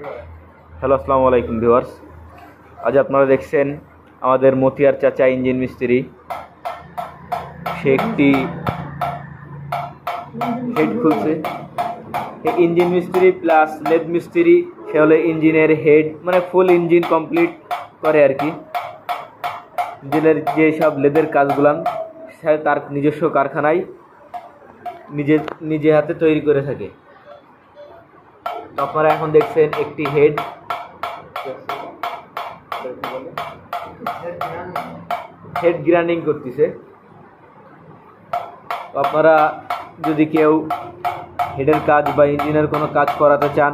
Hello, আসসালামু আলাইকুম viewers. আজ আপনারা দেখছেন আমাদের মতিয়ার চাচা ইঞ্জিন মিস্ত্রি, সে একটি হেড খুলছে। ইঞ্জিন মিস্ত্রি প্লাস লেদ মিস্ত্রি, সে হলো ইঞ্জিনের হেড, মানে ফুল ইঞ্জিন কমপ্লিট করে আর কি। ইঞ্জিনের যেসব লেদের কাজগুলান সে তার নিজস্ব কারখানায় নিজে হাতে তৈরি করে থাকে। তো আপনারা এখন দেখছেন একটি হেড গ্রাইন্ডিং করতেছে। তো আপনারা যদি কেউ হেডের কাজ বা ইঞ্জিনের কোনো কাজ করাতে চান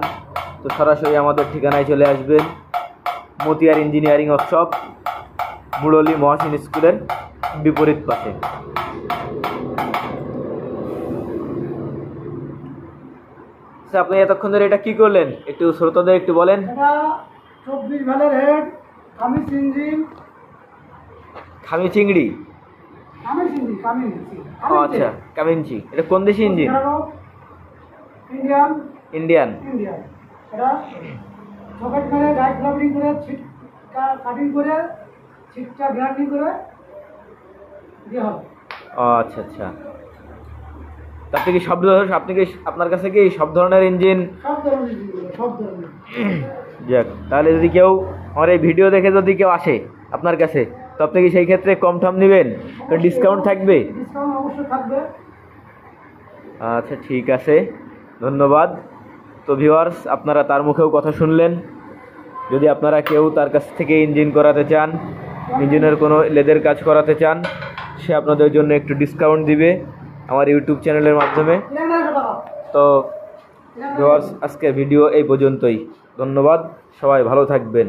তো সরাসরি আমাদের ঠিকানায় চলে আসবেন, মতিয়ার ইঞ্জিনিয়ারিং ওয়ার্কশপ, মুরলী মহাসিন স্কুলের বিপরীত পাশে। আপনি এতক্ষণ ধরে এটা কি করলেন একটু শ্রোতাদের একটু বলেন। 24 ভ্যালের হেড, খামি চিংড়ি। আচ্ছা, কামিনচি। এটা কোন দেশি ইঞ্জিন? ইন্ডিয়ান। এটা সকেট মেরে গাইড গ্রাফটিং করে ছিট কাটিং করে ছিটটা গ্রাইন্ডিং করে দিয়ে হবে। আচ্ছা আচ্ছা। আপনি কি আপনার কাছে কি সব ধরনের ইঞ্জিন? সব ধরনের। যাক, তাহলে যদি কেউ আমার এই ভিডিও দেখে যদি কেউ আসে আপনার কাছে, তো আপনি কি সেই ক্ষেত্রে কম ঠাম নেবেন? ডিসকাউন্ট থাকবে? ডিসকাউন্ট অবশ্যই থাকবে। আচ্ছা, ঠিক আছে, ধন্যবাদ। তো ভিউয়ার্স, আপনারা তার মুখেও কথা শুনলেন। যদি আপনারা কেউ তার কাছ থেকে ইঞ্জিন করাতে চান, ইঞ্জিনের কোনো লেদের কাজ করাতে চান, সে আপনাদের জন্য একটু ডিসকাউন্ট দিবে আমার ইউটিউব চ্যানেলের মাধ্যমে। তো ভিউয়ার্স, আজকের ভিডিও এই পর্যন্তই। ধন্যবাদ, সবাই ভালো থাকবেন।